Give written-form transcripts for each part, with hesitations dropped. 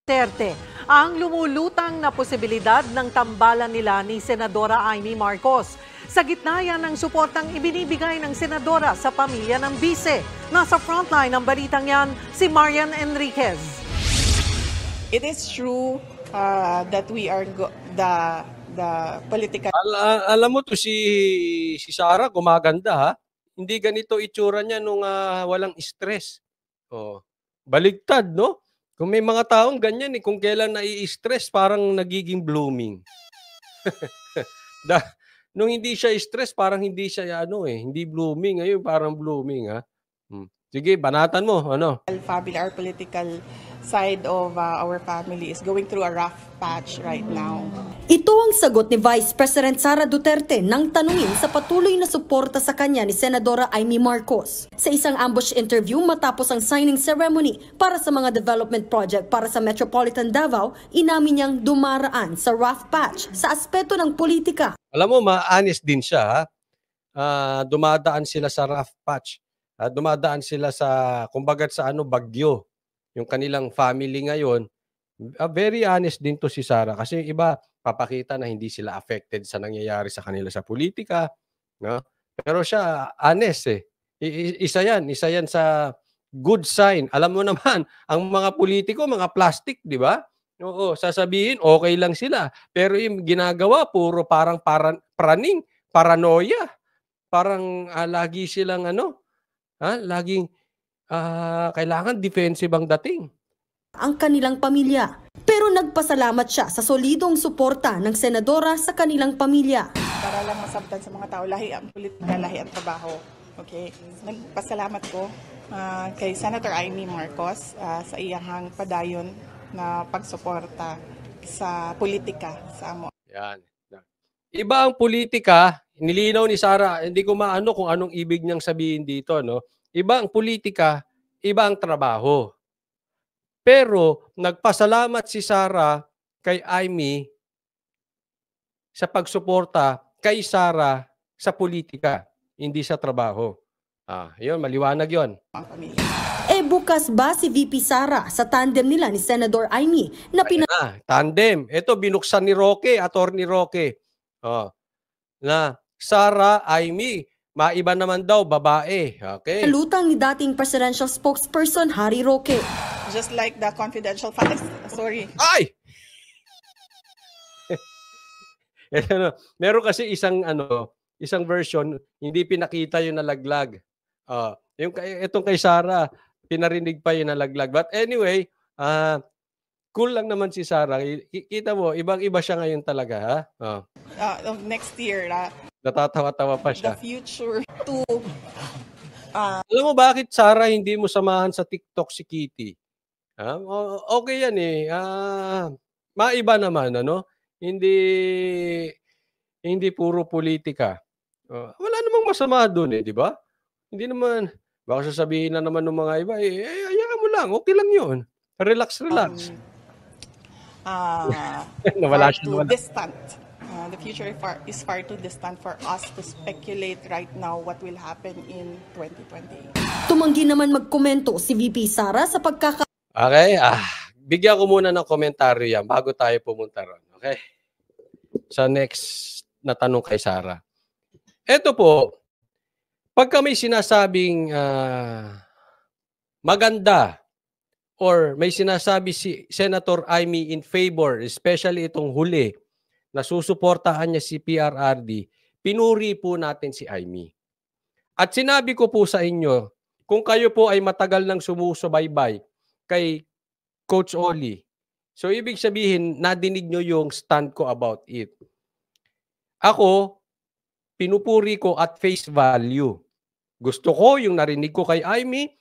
Duterte ang lumulutang na posibilidad ng tambalan nila ni Senadora Amy Marcos. Sa gitna yan ng suportang ibinibigay ng Senadora sa pamilya ng bise. Nasa frontline ng balitang yan si Marian Enriquez. It is true that we are the political. Alam mo to si Sara gumaganda ha. Hindi ganito itsura niya nung walang stress. Oh, baligtad no? Kung may mga taong ganyan kung kailan nai-stress parang nagiging blooming. Nung hindi siya stress parang hindi siya hindi blooming, ngayon parang blooming ha. Sige, banatan mo, ano? Family, our political side of our family is going through a rough patch right now. Ito ang sagot ni Vice President Sara Duterte nang tanungin sa patuloy na suporta sa kanya ni Senadora Amy Marcos. Sa isang ambush interview matapos ang signing ceremony para sa mga development project para sa Metropolitan Davao, inamin niyang dumaraan sa rough patch sa aspeto ng politika. Alam mo, ma-honest din siya. Dumadaan sila sa rough patch. Dumadaan sila sa, kumbaga sa bagyo. Yung kanilang family ngayon, very honest din to si Sara. Kasi yung iba, papakita na hindi sila affected sa nangyayari sa kanila sa politika. No? Pero siya, honest Isa yan sa good sign. Alam mo naman, ang mga politiko, mga plastic, di ba? Oo, sasabihin, okay lang sila. Pero yung ginagawa, puro parang praning, paranoia. Parang lagi silang laging kailangan defensive ang dating. Ang kanilang pamilya. Pero nagpasalamat siya sa solidong suporta ng senadora sa kanilang pamilya. Para lang masabtan sa mga tao, lahi ang politika, lahi ang trabaho. Okay? Nagpasalamat ko kay Senator Amy Marcos sa iyang padayon na pagsuporta sa politika sa amo. Yan. Iba ang politika, nilinaw ni Sara, hindi ko maano kung anong ibig niyang sabihin dito, no? Iba ang politika, iba ang trabaho. Pero nagpasalamat si Sara kay Amy sa pagsuporta kay Sara sa politika, hindi sa trabaho. Yun, maliwanag yun. Bukas ba si VP Sara sa tandem nila ni Senador Amy na tandem. Ito binuksan ni Roque, Attorney Roque. Na Sara, Amy, maiba naman daw, babae. Okay. Lutang ni dating presidential spokesperson Harry Roque. Just like the confidential files. Sorry. Ay! Meron kasi isang version, hindi pinakita yung nalaglag. Itong kay Sara, pinarinig pa yung nalaglag. But anyway, cool lang naman si Sara. Kita mo, ibang-iba siya ngayon talaga, ha? Next year, natatawa-tawa pa siya. The future to... Alam mo bakit, Sara, hindi mo samahan sa TikTok si Kitty? Okay yan maiba naman, Hindi puro politika. Wala namang masama doon, di ba? Hindi naman, baka sasabihin na naman ng mga iba, hayaan mo lang, okay lang yun. Relax. Nawala siya. Distant. The future is far too distant for us to speculate right now what will happen in 2028. Tumanggi naman magkomento si VP Sara sa Okay, bigyan ko muna ng komentaryo yan bago tayo pumunta ron. Okay? Sa next na tanong kay Sara. Ito po, pagka may sinasabing maganda or may sinasabi si Senator Amy in favor, especially itong huli, na susuportahan niya si PRRD, pinuri po natin si Amy. At sinabi ko po sa inyo, kung kayo po ay matagal nang sumusubaybay kay Coach Oli, so ibig sabihin, nadinig nyo yung stand ko about it. Ako, pinupuri ko at face value. Gusto ko yung narinig ko kay Amy,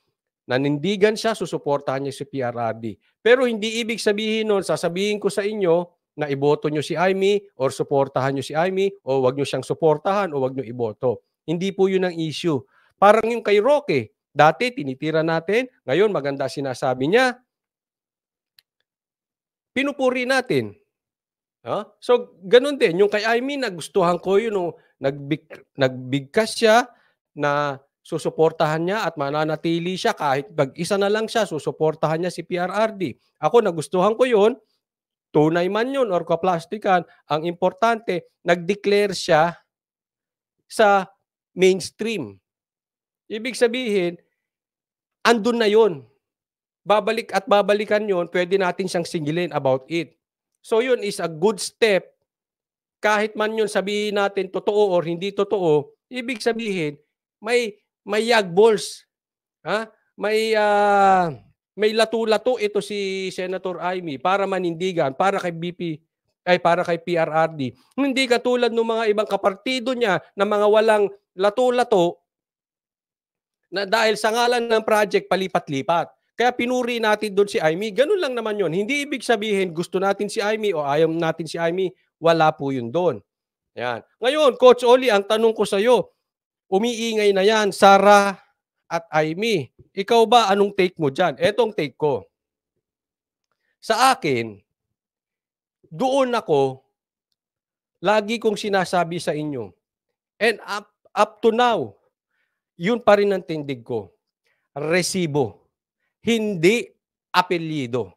nanindigan siya, susuportahan niya si PRRD. Pero hindi ibig sabihin nun, sasabihin ko sa inyo, na iboto nyo si Amy or suportahan nyo si Amy o wag nyo siyang suportahan o wag nyo iboto. Hindi po yun ang issue. Parang yung kay Roque, dati tinitira natin, ngayon maganda sinasabi niya, pinupuri natin. So, ganun din. Yung kay Amy, nagustuhan ko yun, nagbigkas siya na susuportahan niya at mananatili siya kahit mag-isa na lang siya, susuportahan niya si PRRD. Ako, nagustuhan ko yun. Tunay man yun or kaplastikan. Ang importante, nag-declare siya sa mainstream. Ibig sabihin, andun na yun. Babalik at babalikan yun, pwede natin siyang singilin about it. So yun is a good step. Kahit man yun sabihin natin totoo or hindi totoo, ibig sabihin, may yagballs. Ha? May lato-lato ito si Senator Amy para manindigan, para kay PRRD. Hindi katulad ng mga ibang kapartido niya na mga walang lato-lato na dahil sa ngalan ng project palipat-lipat. Kaya pinuri natin doon si Amy. Ganun lang naman yun. Hindi ibig sabihin gusto natin si Amy o ayaw natin si Amy. Wala po yun doon. Yan. Ngayon, Coach Oli, ang tanong ko sa iyo, umiingay na yan, Sara at Amy. Ikaw ba, anong take mo dyan? Etong take ko. Sa akin, doon ako, lagi kong sinasabi sa inyo, and up to now, yun pa rin ang tindig ko. Resibo. Hindi apelyido.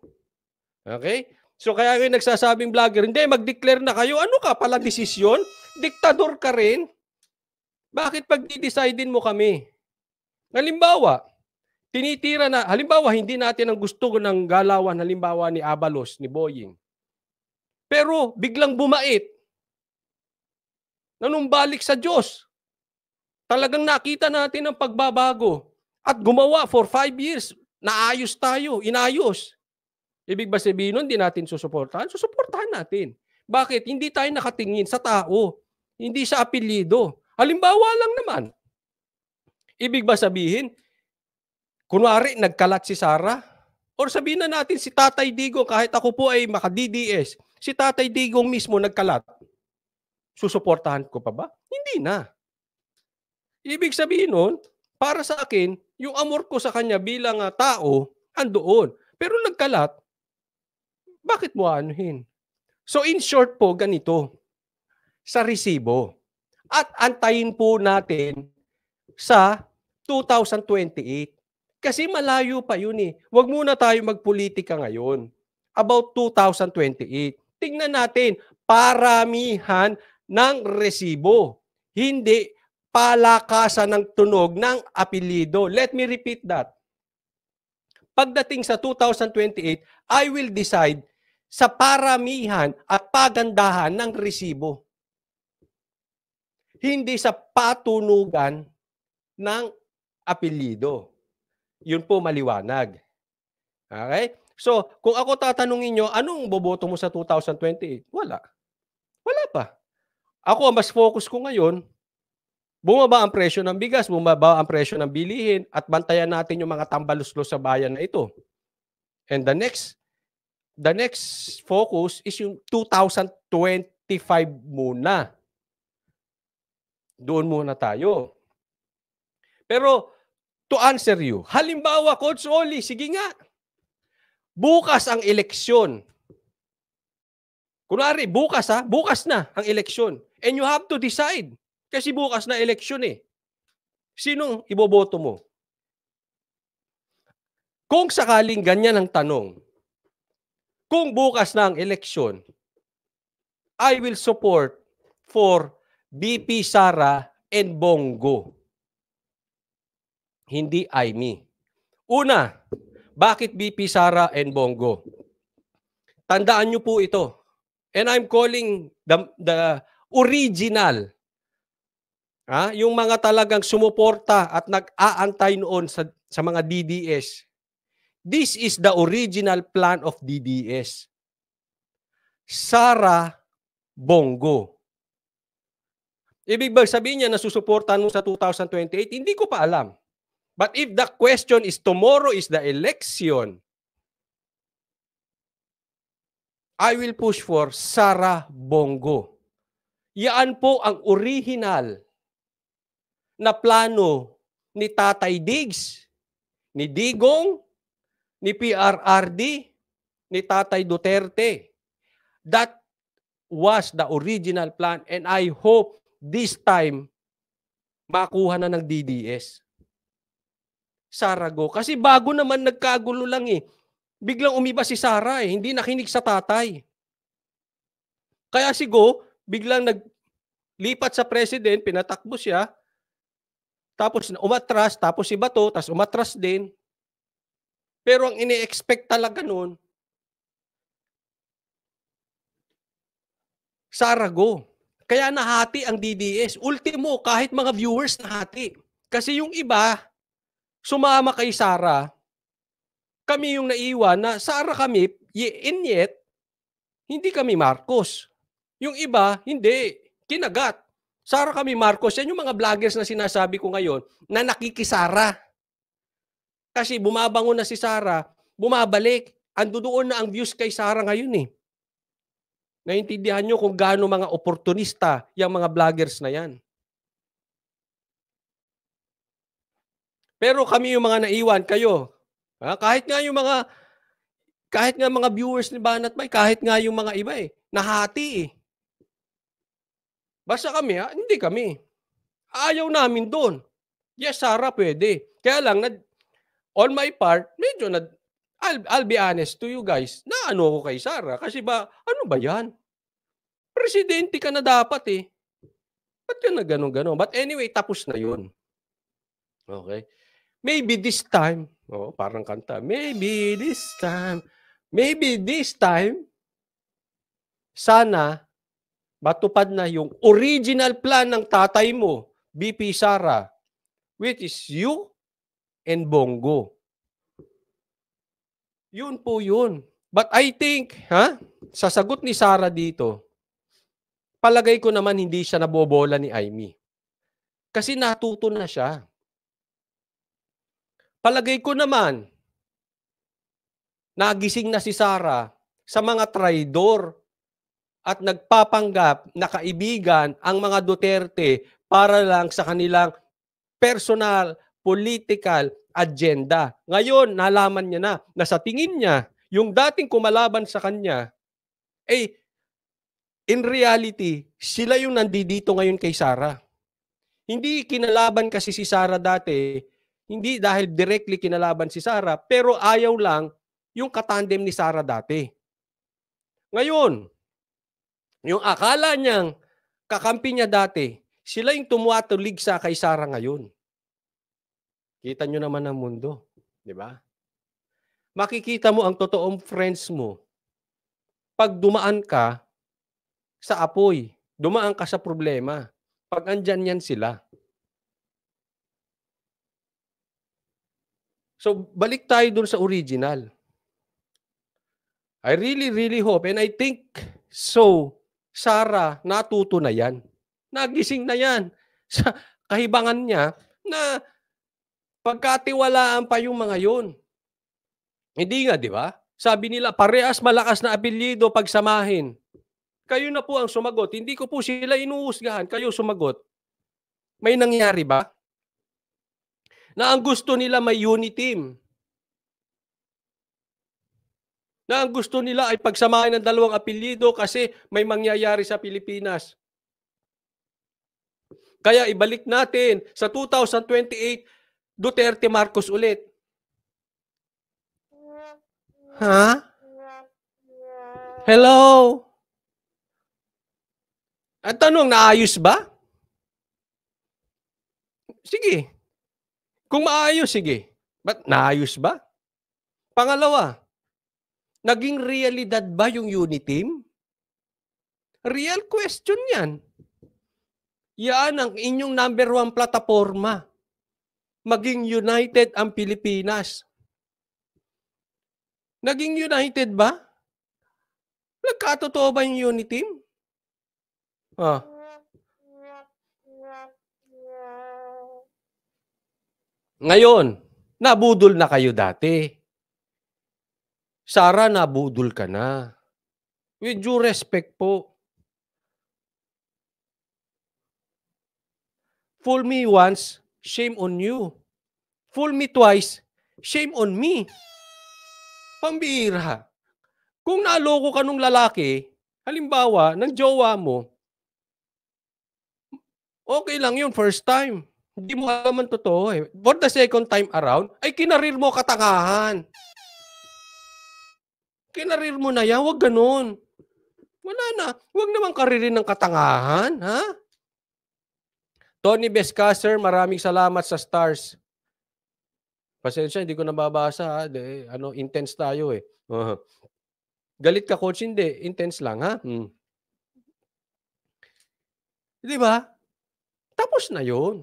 Okay? So kaya yung nagsasabing vlogger, hindi, mag-declare na kayo. Ano ka pala desisyon? Diktador ka rin. Bakit pag di-decidein mo kami? Halimbawa, tinitira na, halimbawa, hindi natin ang gusto ng galawan, halimbawa ni Abalos, ni Boying. Pero biglang bumait. Nanumbalik sa Diyos. Talagang nakita natin ang pagbabago. At gumawa for 5 years. Naayos tayo, inayos. Ibig ba sabihin nun, hindi natin susuportahan? Susuportahan natin. Bakit? Hindi tayo nakatingin sa tao. Hindi sa apelyido. Halimbawa lang naman. Ibig ba sabihin, kunwari, nagkalat si Sara? Or sabihin na natin si Tatay Digong, kahit ako po ay maka-DDS, si Tatay Digong mismo nagkalat. Susuportahan ko pa ba? Hindi na. Ibig sabihin nun, para sa akin, yung amor ko sa kanya bilang tao, andoon. Pero nagkalat, bakit mo anuhin? So in short po, ganito, sa resibo. At antayin po natin sa 2028. Kasi malayo pa yun eh. Huwag muna tayo magpolitika ngayon. About 2028. Tingnan natin, paramihan ng resibo. Hindi palakasan ng tunog ng apelyido. Let me repeat that. Pagdating sa 2028, I will decide sa paramihan at pagandahan ng resibo. Hindi sa patunugan ng apelyido. Yun po maliwanag. Okay? So, kung ako tatanungin nyo, anong boboto mo sa 2028? Wala. Wala pa. Ako, mas focus ko ngayon, bumaba ang presyo ng bigas, bumaba ang presyo ng bilihin, at bantayan natin yung mga tambaluslos sa bayan na ito. And the next focus is yung 2025 muna. Doon muna tayo. Pero, to answer you, halimbawa, Coach Oli, sige nga, bukas ang eleksyon. Kunwari, bukas na ang eleksyon. And you have to decide. Kasi bukas na eleksyon eh. Sinong iboboto mo? Kung sakaling ganyan ang tanong, kung bukas na ang eleksyon, I will support for BP Sara and Bongo. Hindi Amy. Una, bakit BP Sara and Bongo? Tandaan nyo po ito. And I'm calling the original. Yung mga talagang sumuporta at nag-aantay noon sa mga DDS. This is the original plan of DDS. Sara, Bongo. Ibig ba sabihin niya na susuportahan mo sa 2028? Hindi ko pa alam. But if the question is tomorrow is the election, I will push for Sara, Bongo. Yan po ang original na plano ni Tatay Diggs, ni Digong, ni PRRD, ni Tatay Duterte. That was the original plan and I hope this time makuha na ng DDS. Sara Go. Kasi bago naman nagkagulo lang eh. Biglang umiba si Sara eh. Hindi nakinig sa tatay. Kaya si Go, biglang naglipat sa president, pinatakbo siya, tapos umatras, tapos si Bato, tapos umatras din. Pero ang ini-expect talaga nun, Sara Go. Kaya nahati ang DDS. Ultimo, kahit mga viewers nahati. Kasi yung iba, sumama kay Sara, kami yung naiwan na Sara kami, and yet, hindi kami Marcos. Yung iba, hindi. Kinagat. Sara kami Marcos. Yan yung mga vloggers na sinasabi ko ngayon na nakikisara. Kasi bumabangon na si Sara, bumabalik. Ando doon na ang views kay Sara ngayon eh. Naintindihan nyo kung gaano mga oportunista yung mga vloggers na yan. Pero kami yung mga naiwan, kayo. Kahit nga mga viewers ni Banat Bay, kahit nga yung mga iba eh, nahati eh. Basta kami, hindi kami. Ayaw namin doon. Yes, Sara, pwede. Kaya lang, on my part, medyo I'll be honest to you guys, na ano ko kay Sara. Kasi ano ba yan? Presidente ka na dapat eh. Ba't ka na ganon-ganon? But anyway, tapos na yun. Okay? Maybe this time, parang kanta, maybe this time, sana, matupad na yung original plan ng tatay mo, BP Sara, which is you and Bongo. Yun po yun. But I think, sa sagot ni Sara dito, palagay ko naman hindi siya nabobola ni Aimee. Kasi natuto na siya. Palagay ko naman, nagising na si Sara sa mga traidor at nagpapanggap na kaibigan ang mga Duterte para lang sa kanilang personal, political agenda. Ngayon, nalaman niya na sa tingin niya, yung dating kumalaban sa kanya, in reality, sila yung nandito ngayon kay Sara. Hindi kinalaban kasi si Sara dati, hindi dahil directly kinalaban si Sara, pero ayaw lang yung katandem ni Sara dati. Ngayon, yung akala niyang kakampi niya dati, sila yung tumuatulig sa kay Sara ngayon. Kita nyo naman ang mundo. Di ba? Makikita mo ang totoong friends mo pag dumaan ka sa apoy, dumaan ka sa problema. Pag andyan yan sila. So, balik tayo dun sa original. I really, really hope, and I think so, Sara, natuto na yan. Nagising na yan sa kahibangan niya na pagkatiwalaan pa yung mga yun. Hindi nga, di ba? Sabi nila, parehas malakas na apelyido pagsamahin. Kayo na po ang sumagot. Hindi ko po sila inuusgahan. Kayo sumagot. May nangyari ba? Na ang gusto nila may unity team. Na ang gusto nila ay pagsamahin ng dalawang apelyido kasi may mangyayari sa Pilipinas. Kaya ibalik natin sa 2028, Duterte Marcos ulit. Ha? Hello? At tanong, naayos ba? Sige. Kung maayos, sige. But naayos ba? Pangalawa, naging realidad ba yung unity team? Real question yan. Yan ang inyong number 1 plataforma. Maging united ang Pilipinas. Naging united ba? Nagkatotoo ba yung unity team? Ngayon, nabudol na kayo dati. Sara, nabudol ka na. With due respect po. Fool me once, shame on you. Fool me twice, shame on me. Pambihira. Kung naloko ka nung lalaki, halimbawa, ng jowa mo, okay lang yun, first time. Hindi mo alam ang totoo eh. For the second time around, ay kinarir mo katangahan. Kinarir mo na yan, huwag ganun. Wala na. Huwag naman karirin ng katangahan, ha? Tony Bescaser, maraming salamat sa stars. Pasensya, hindi ko nababasa, ha? Intense tayo eh. Galit ka, coach? Hindi. Intense lang, ha? Di ba? Tapos na yun.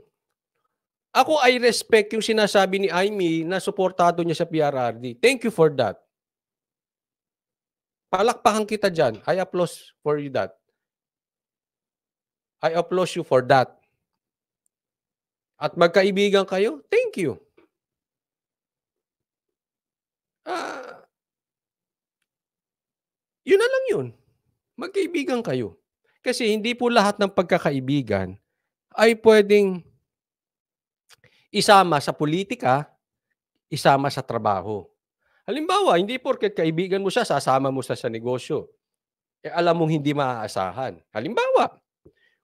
Ako, I respect yung sinasabi ni Amy na suportado niya sa PRRD. Thank you for that. Palakpakan kita dyan. I applaud for you that. I applaud you for that. At magkaibigan kayo, thank you. Yun na lang yun. Magkaibigan kayo. Kasi hindi po lahat ng pagkakaibigan ay pwedeng isama sa politika, isama sa trabaho. Halimbawa, hindi porket kaibigan mo siya, sasama mo sa negosyo. Alam mong hindi maaasahan. Halimbawa,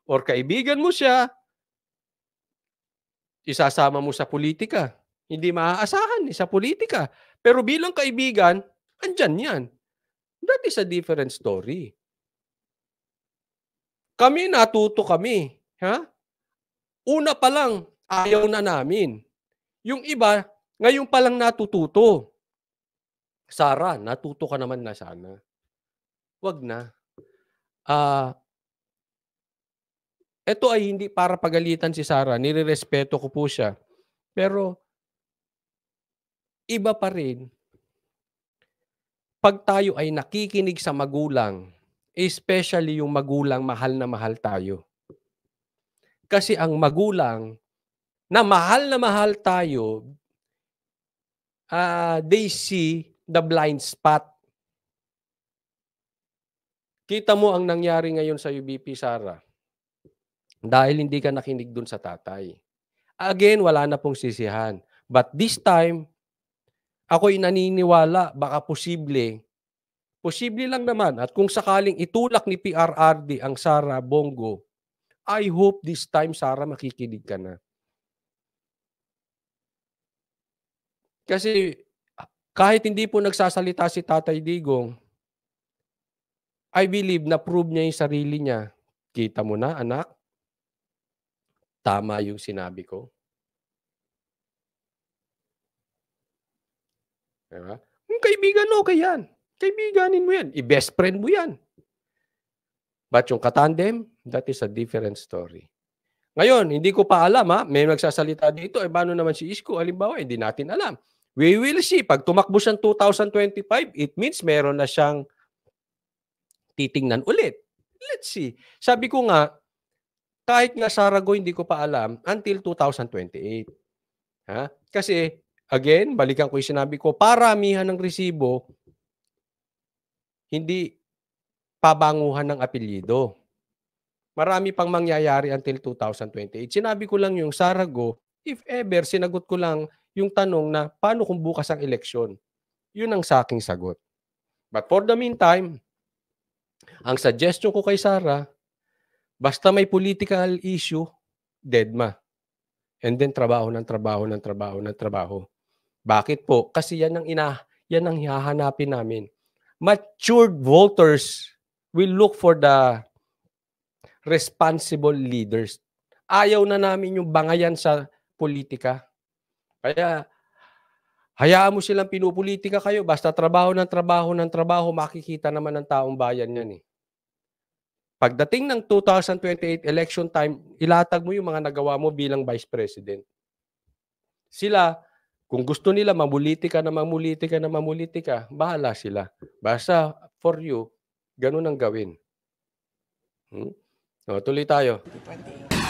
or kaibigan mo siya, isasama mo sa politika. Hindi maaasahan sa politika. Pero bilang kaibigan, andyan yan. That is a different story. Kami, natuto kami. Ha? Una pa lang, ayaw na namin. Yung iba, ngayon pa lang natututo. Sarah, natuto ka naman na sana. Wag na. Ito ay hindi para pagalitan si Sarah. Nirerespeto ko po siya. Pero, iba pa rin. Pag tayo ay nakikinig sa magulang, especially yung magulang mahal na mahal tayo. Kasi ang magulang na mahal tayo, they see the blind spot. Kita mo ang nangyari ngayon sa UBP, Sarah. Dahil hindi ka nakinig dun sa tatay. Again, wala na pong sisihan. But this time, ako'y naniniwala, baka posible lang naman. At kung sakaling itulak ni PRRD ang Sarah Bongo, I hope this time, Sarah, makikinig ka na. Kasi kahit hindi po nagsasalita si Tatay Digong, I believe na prove niya yung sarili niya. Kita mo na, anak? Tama yung sinabi ko. Diba? Yung kaibigan, okay yan. Kaibiganin mo yan. I-best friend mo yan. But yung katandem, that is a different story. Ngayon, hindi ko pa alam, ha? May nagsasalita dito, paano naman si Isko? Halimbawa, hindi natin alam. We will see. Pag tumakbo siyang 2025, it means meron na siyang titingnan ulit. Let's see. Sabi ko nga, kahit nga Sarago, hindi ko pa alam until 2028. Ha? Kasi, again, balikan ko yung sinabi ko, paramihan ng resibo, hindi pabanguhan ng apelyido. Marami pang mangyayari until 2028. Sinabi ko lang yung Sarago, if ever, sinagot ko lang yung tanong na paano kung bukas ang eleksyon. Yun ang sa aking sagot. But for the meantime, ang suggestion ko kay Sarah, basta may political issue, deadma. And then trabaho ng trabaho. Bakit po? Kasi yan ang hahanapin namin. Matured voters will look for the responsible leaders. Ayaw na namin yung bangayan sa politika. Kaya, hayaan mo silang pinupolitika kayo. Basta trabaho, makikita naman ng taong bayan yan eh. Pagdating ng 2028 election time, ilatag mo yung mga nagawa mo bilang Vice President. Sila, kung gusto nila mamulitika, bahala sila. Basta for you, ganun ang gawin. Tuloy tayo.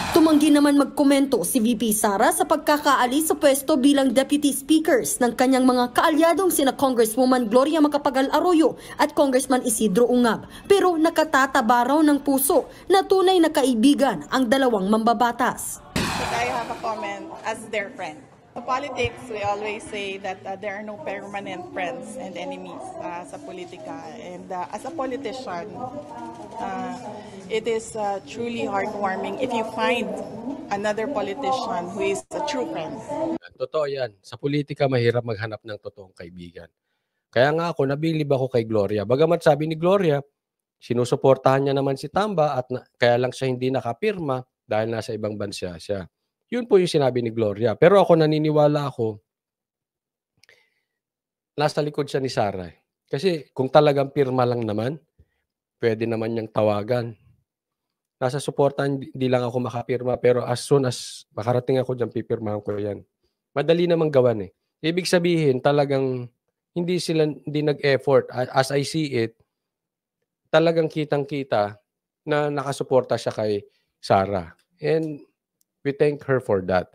Tumanggi naman magkomento si VP Sara sa pagkakaalis sa pwesto bilang Deputy Speakers ng kanyang mga kaalyadong sina Congresswoman Gloria Macapagal Arroyo at Congressman Isidro Ungab. Pero nakatataba raw ng puso na tunay na kaibigan ang dalawang mambabatas. But I have a comment as their friend. Sa politics, we always say that there are no permanent friends and enemies sa politika. And as a politician, it is truly heartwarming if you find another politician who is a true friend. Totoo yan. Sa politika, mahirap maghanap ng totoong kaibigan. Kaya nga ako, nabilib ako kay Gloria. Bagamat sabi ni Gloria, sinusuportahan niya naman si Tamba at kaya lang siya hindi nakapirma dahil nasa ibang bansa siya. Yun po yung sinabi ni Gloria. Pero ako naniniwala ako, nasa likod siya ni Sara. Kasi kung talagang pirma lang naman, pwede naman niyang tawagan. Nasa suportahan, hindi lang ako makapirma. Pero as soon as makarating ako dyan, pipirmahan ko yan. Madali namang gawan eh. Ibig sabihin, talagang hindi nag-effort. As I see it, talagang kitang-kita na nakasuporta siya kay Sara. And we thank her for that.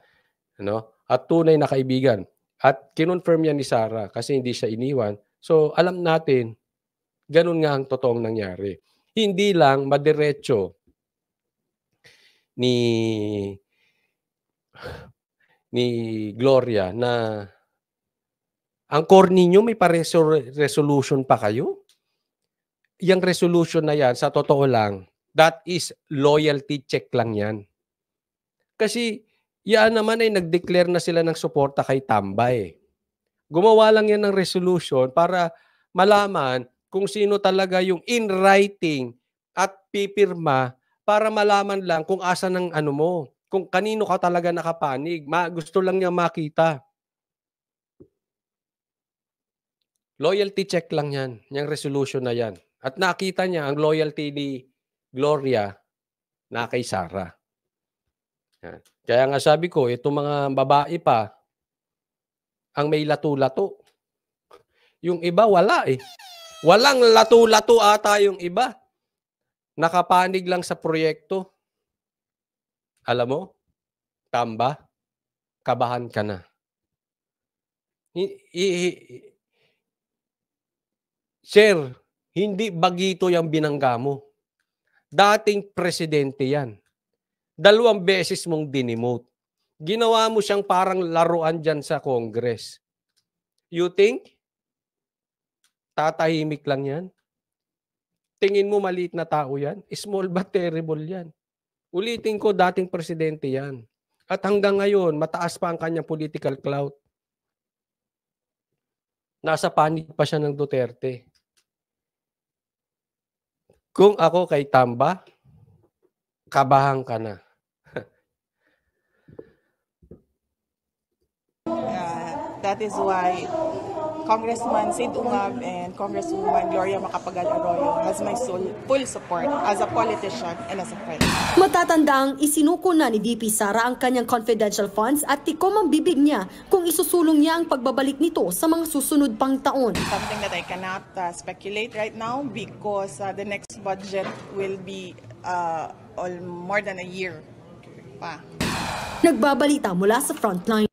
At tunay na kaibigan. At kinonfirm niya ni Sara kasi hindi siya iniwan. So alam natin, ganun nga ang totoong nangyari. Hindi lang madiretso ni Gloria na ang core ninyo may resolution pa kayo. Yung resolution na yan, sa totoo lang, that is loyalty check lang yan. Kasi yan naman ay nag-declare na sila ng suporta kay Tamba eh. Gumawa lang yan ng resolution para malaman kung sino talaga yung in writing at pipirma para malaman lang kung asa ng ano mo, kung kanino ka talaga nakapanig. Gusto lang niya makita. Loyalty check lang yan, yung resolution na yan. At nakita niya ang loyalty ni Gloria na kay Sara. Kaya nga sabi ko, itong mga babae pa, ang may lato-lato. Yung iba, wala eh. Walang lato-lato ata yung iba. Nakapanig lang sa proyekto. Alam mo, Tamba, kabahan ka na. Sir, hindi bagito yung binangga mo. Dating presidente yan. 2 beses mong dinemote. Ginawa mo siyang parang laruan dyan sa Congress. You think? Tatahimik lang yan? Tingin mo maliit na tao yan? Small but terrible yan. Ulitin ko, dating presidente yan. At hanggang ngayon, mataas pa ang kanyang political clout. Nasa panig pa siya ng Duterte. Kung ako kay Tamba, kabahan ka na. That is why Congressman Sid Ungab and Congresswoman Gloria Macapagal Arroyo has my full support as a politician and as a friend. Matatandaang isinuko na ni VP Sara ang kanyang confidential funds at tikom ang bibig niya kung isusulong niya ang pagbabalik nito sa mga susunod pang taon. Something that I cannot speculate right now because the next budget will be more than a year pa. Nagbabalita mula sa Frontline.